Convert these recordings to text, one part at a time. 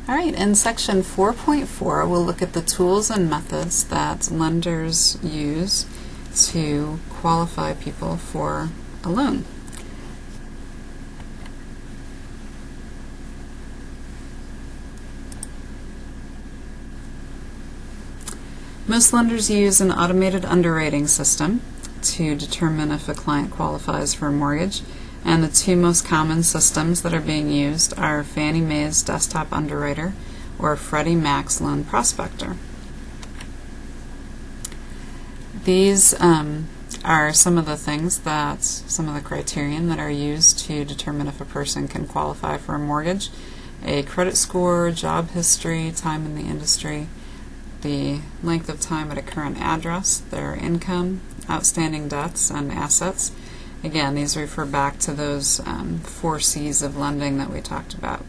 All right, in section 4.4, we'll look at the tools and methods that lenders use to qualify people for a loan. Most lenders use an automated underwriting system to determine if a client qualifies for a mortgage, and the two most common systems that are being used are Fannie Mae's Desktop Underwriter or Freddie Mac's Loan Prospector. These are some of the criterion that are used to determine if a person can qualify for a mortgage: a credit score, job history, time in the industry, the length of time at a current address, their income, outstanding debts, and assets. Again, these refer back to those 4 C's of lending that we talked about.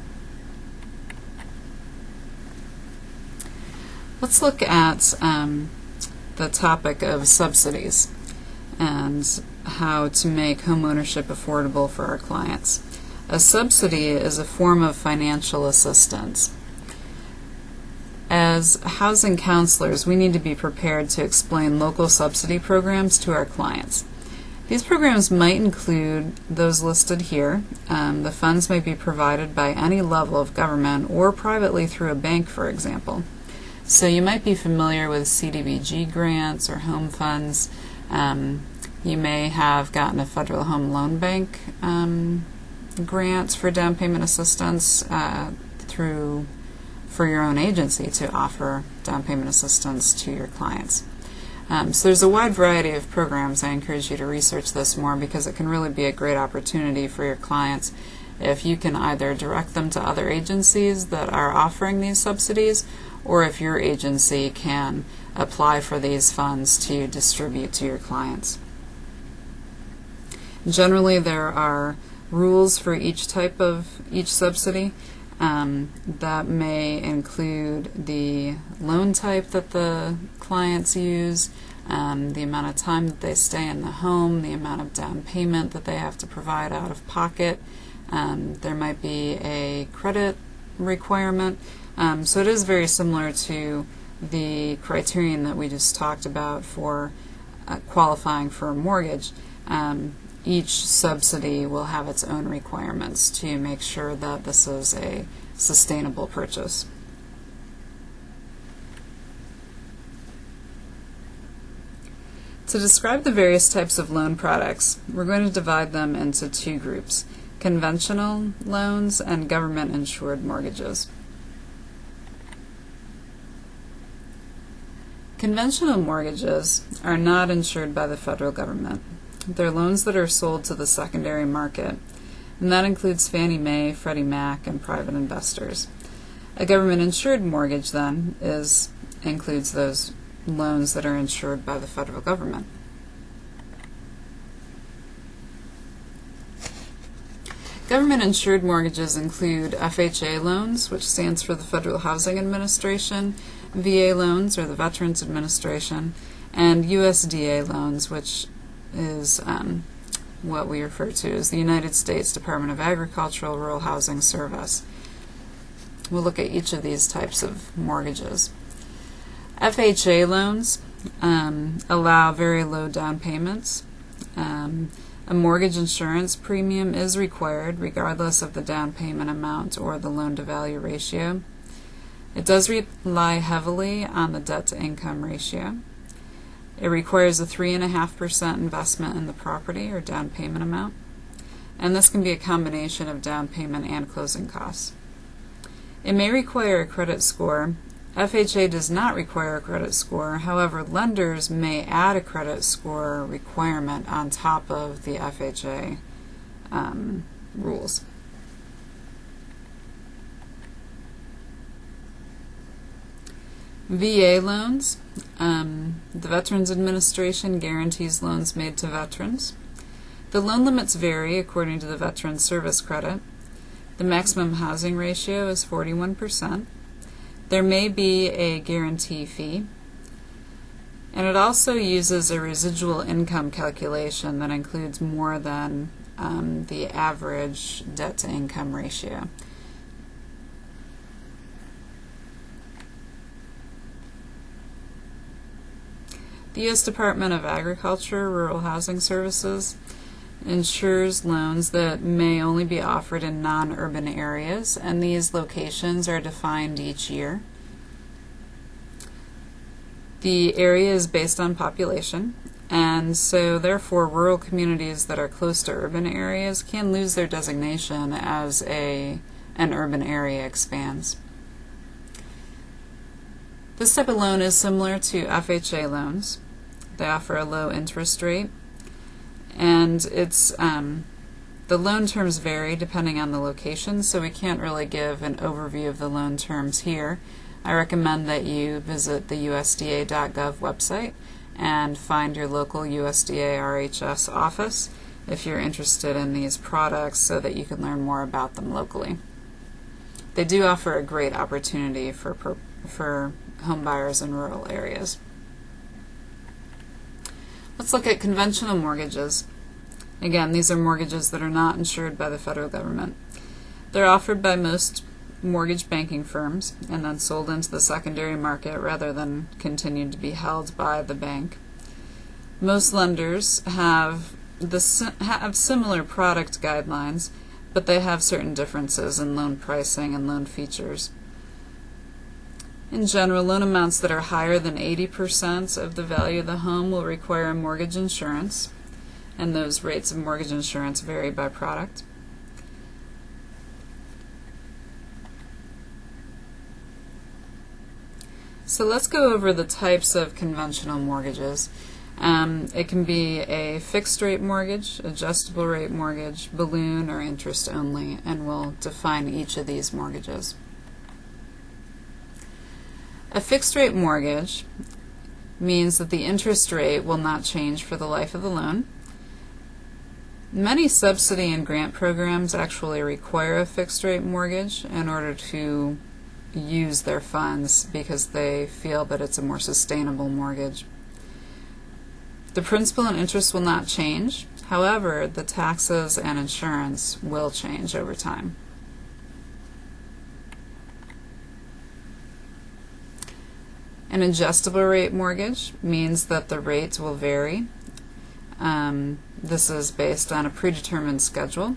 Let's look at the topic of subsidies and how to make homeownership affordable for our clients. A subsidy is a form of financial assistance. As housing counselors, we need to be prepared to explain local subsidy programs to our clients. These programs might include those listed here. The funds may be provided by any level of government or privately through a bank, for example. So you might be familiar with CDBG grants or home funds. You may have gotten a Federal Home Loan Bank grant for down payment assistance for your own agency to offer down payment assistance to your clients. So there's a wide variety of programs. I encourage you to research this more because it can really be a great opportunity for your clients if you can either direct them to other agencies that are offering these subsidies, or if your agency can apply for these funds to distribute to your clients. Generally, there are rules for each subsidy. That may include the loan type that the clients use, the amount of time that they stay in the home, the amount of down payment that they have to provide out of pocket. There might be a credit requirement. So it is very similar to the criterion that we just talked about for qualifying for a mortgage. Each subsidy will have its own requirements to make sure that this is a sustainable purchase. To describe the various types of loan products, we're going to divide them into 2 groups: conventional loans and government-insured mortgages. Conventional mortgages are not insured by the federal government. They're loans that are sold to the secondary market, and that includes Fannie Mae, Freddie Mac, and private investors. A government-insured mortgage, then, includes those loans that are insured by the federal government. Government-insured mortgages include FHA loans, which stands for the Federal Housing Administration, VA loans, or the Veterans Administration, and USDA loans, which is what we refer to as the United States Department of Agricultural Rural Housing Service. We'll look at each of these types of mortgages. FHA loans allow very low down payments. A mortgage insurance premium is required regardless of the down payment amount or the loan-to-value ratio. It does rely heavily on the debt-to-income ratio. It requires a 3.5% investment in the property or down payment amount, and this can be a combination of down payment and closing costs. It may require a credit score. FHA does not require a credit score. However, lenders may add a credit score requirement on top of the FHA rules. VA loans. The Veterans Administration guarantees loans made to veterans. The loan limits vary according to the Veteran Service Credit. The maximum housing ratio is 41%. There may be a guarantee fee. And it also uses a residual income calculation that includes more than the average debt-to-income ratio. The U.S. Department of Agriculture Rural Housing Services insures loans that may only be offered in non-urban areas, and these locations are defined each year. The area is based on population, and so therefore rural communities that are close to urban areas can lose their designation as an urban area expands. This type of loan is similar to FHA loans. They offer a low interest rate, and it's the loan terms vary depending on the location, so we can't really give an overview of the loan terms here. I recommend that you visit the USDA.gov website and find your local USDA RHS office if you're interested in these products so that you can learn more about them locally. They do offer a great opportunity for home buyers in rural areas. Let's look at conventional mortgages. Again, these are mortgages that are not insured by the federal government. They're offered by most mortgage banking firms and then sold into the secondary market rather than continued to be held by the bank. Most lenders have similar product guidelines, but they have certain differences in loan pricing and loan features. In general, loan amounts that are higher than 80% of the value of the home will require mortgage insurance, and those rates of mortgage insurance vary by product. So let's go over the types of conventional mortgages. It can be a fixed rate mortgage, adjustable rate mortgage, balloon, or interest only, and we'll define each of these mortgages. A fixed rate mortgage means that the interest rate will not change for the life of the loan. Many subsidy and grant programs actually require a fixed rate mortgage in order to use their funds because they feel that it's a more sustainable mortgage. The principal and interest will not change. However, the taxes and insurance will change over time. An adjustable rate mortgage means that the rates will vary. This is based on a predetermined schedule.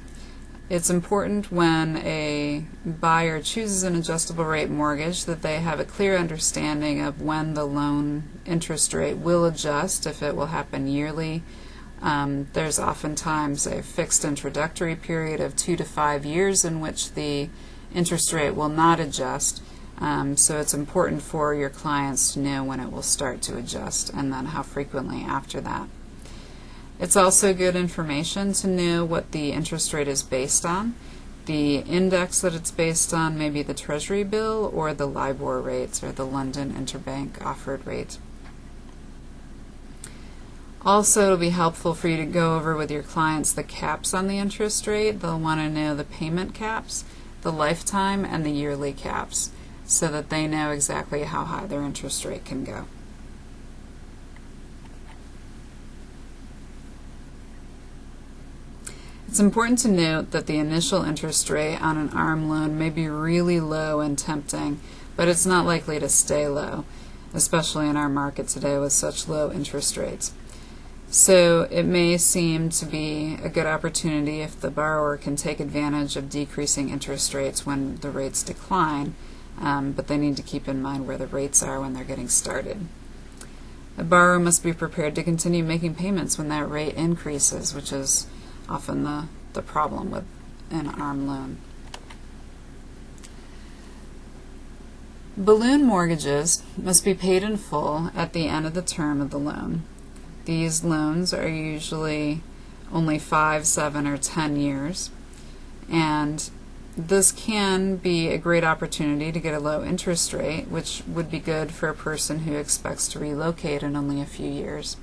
It's important when a buyer chooses an adjustable rate mortgage that they have a clear understanding of when the loan interest rate will adjust, if it will happen yearly. There's oftentimes a fixed introductory period of 2 to 5 years in which the interest rate will not adjust. So it's important for your clients to know when it will start to adjust and then how frequently after that. It's also good information to know what the interest rate is based on. The index that it's based on may be the Treasury bill or the LIBOR rates, or the London Interbank Offered Rate. Also, it'll be helpful for you to go over with your clients the caps on the interest rate. They'll want to know the payment caps, the lifetime, and the yearly caps, so that they know exactly how high their interest rate can go. It's important to note that the initial interest rate on an ARM loan may be really low and tempting, but it's not likely to stay low, especially in our market today with such low interest rates. So it may seem to be a good opportunity if the borrower can take advantage of decreasing interest rates when the rates decline, but they need to keep in mind where the rates are when they're getting started. A borrower must be prepared to continue making payments when that rate increases, which is often the problem with an ARM loan. Balloon mortgages must be paid in full at the end of the term of the loan. These loans are usually only 5, 7, or 10 years, and this can be a great opportunity to get a low interest rate, which would be good for a person who expects to relocate in only a few years.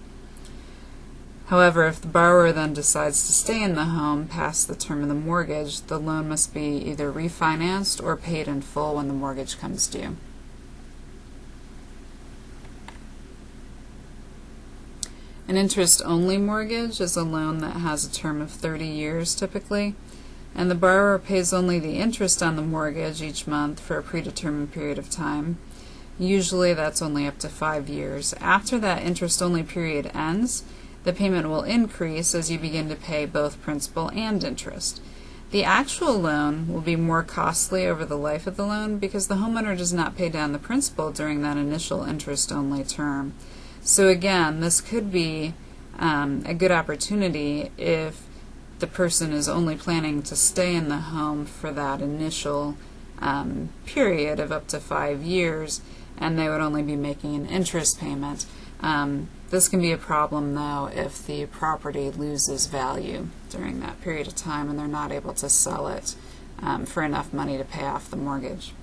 However, if the borrower then decides to stay in the home past the term of the mortgage, the loan must be either refinanced or paid in full when the mortgage comes due. An interest-only mortgage is a loan that has a term of 30 years typically, and the borrower pays only the interest on the mortgage each month for a predetermined period of time. Usually that's only up to 5 years. After that interest-only period ends, the payment will increase as you begin to pay both principal and interest. The actual loan will be more costly over the life of the loan because the homeowner does not pay down the principal during that initial interest-only term. So again, this could be a good opportunity if the person is only planning to stay in the home for that initial period of up to 5 years, and they would only be making an interest payment. This can be a problem, though, if the property loses value during that period of time and they're not able to sell it for enough money to pay off the mortgage.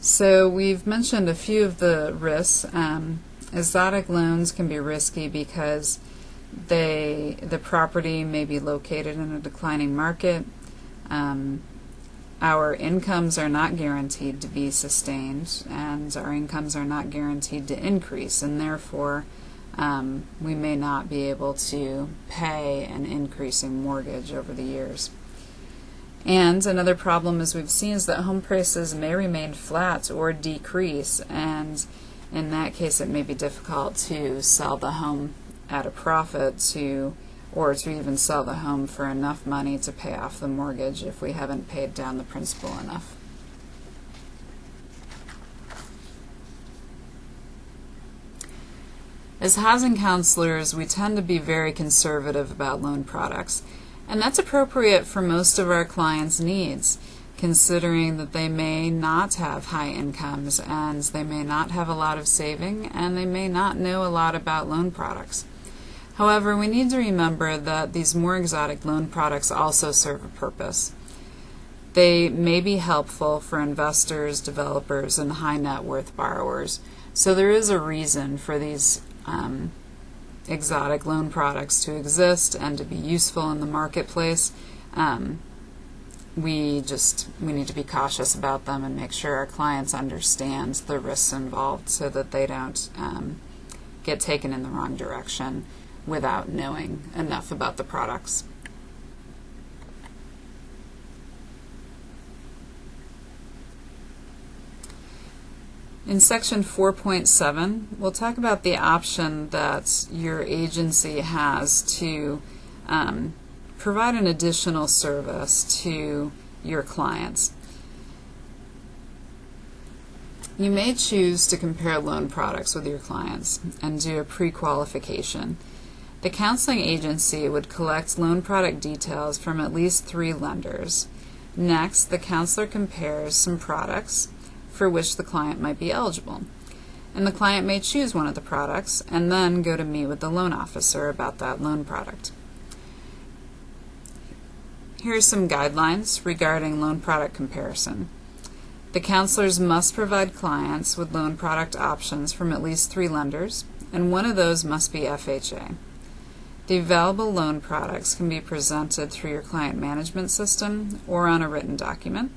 So we've mentioned a few of the risks. Exotic loans can be risky because the property may be located in a declining market. Our incomes are not guaranteed to be sustained, and our incomes are not guaranteed to increase, and therefore we may not be able to pay an increasing mortgage over the years. And another problem, as we've seen, is that home prices may remain flat or decrease, and in that case it may be difficult to sell the home at a profit or to even sell the home for enough money to pay off the mortgage if we haven't paid down the principal enough. As housing counselors, we tend to be very conservative about loan products, and that's appropriate for most of our clients' needs, considering that they may not have high incomes and they may not have a lot of saving and they may not know a lot about loan products. However, we need to remember that these more exotic loan products also serve a purpose. They may be helpful for investors, developers, and high net worth borrowers. So there is a reason for these exotic loan products to exist and to be useful in the marketplace. We need to be cautious about them and make sure our clients understand the risks involved so that they don't get taken in the wrong direction without knowing enough about the products. In section 4.7, we'll talk about the option that your agency has to provide an additional service to your clients. You may choose to compare loan products with your clients and do a pre-qualification. The counseling agency would collect loan product details from at least 3 lenders. Next, the counselor compares some products for which the client might be eligible. And the client may choose one of the products and then go to meet with the loan officer about that loan product. Here are some guidelines regarding loan product comparison. The counselors must provide clients with loan product options from at least 3 lenders, and one of those must be FHA. The available loan products can be presented through your client management system or on a written document.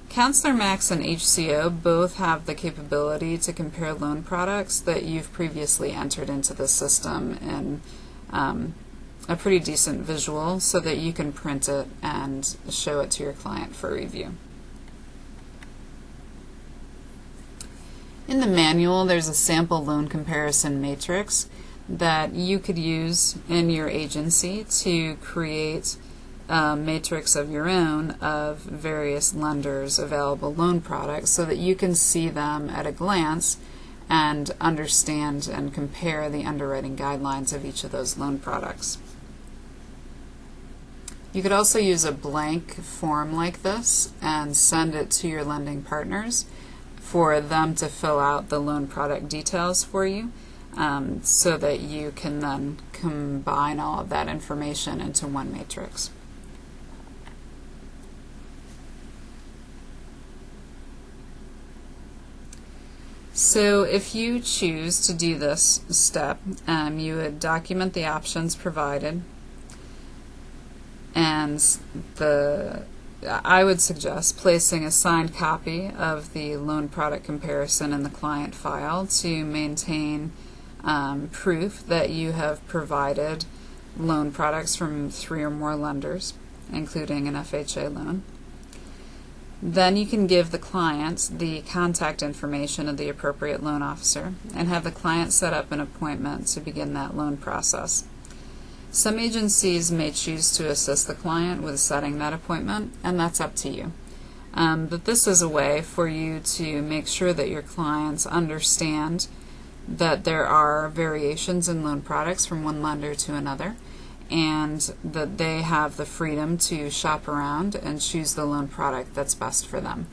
Counselor Max and HCO both have the capability to compare loan products that you've previously entered into the system in a pretty decent visual so that you can print it and show it to your client for review. In the manual, there's a sample loan comparison matrix that you could use in your agency to create a matrix of your own of various lenders' available loan products so that you can see them at a glance and understand and compare the underwriting guidelines of each of those loan products. You could also use a blank form like this and send it to your lending partners for them to fill out the loan product details for you, so that you can then combine all of that information into one matrix. So if you choose to do this step, you would document the options provided, and I would suggest placing a signed copy of the loan product comparison in the client file to maintain proof that you have provided loan products from 3 or more lenders, including an FHA loan. Then you can give the client the contact information of the appropriate loan officer and have the client set up an appointment to begin that loan process. Some agencies may choose to assist the client with setting that appointment, and that's up to you. But this is a way for you to make sure that your clients understand that there are variations in loan products from one lender to another, and that they have the freedom to shop around and choose the loan product that's best for them.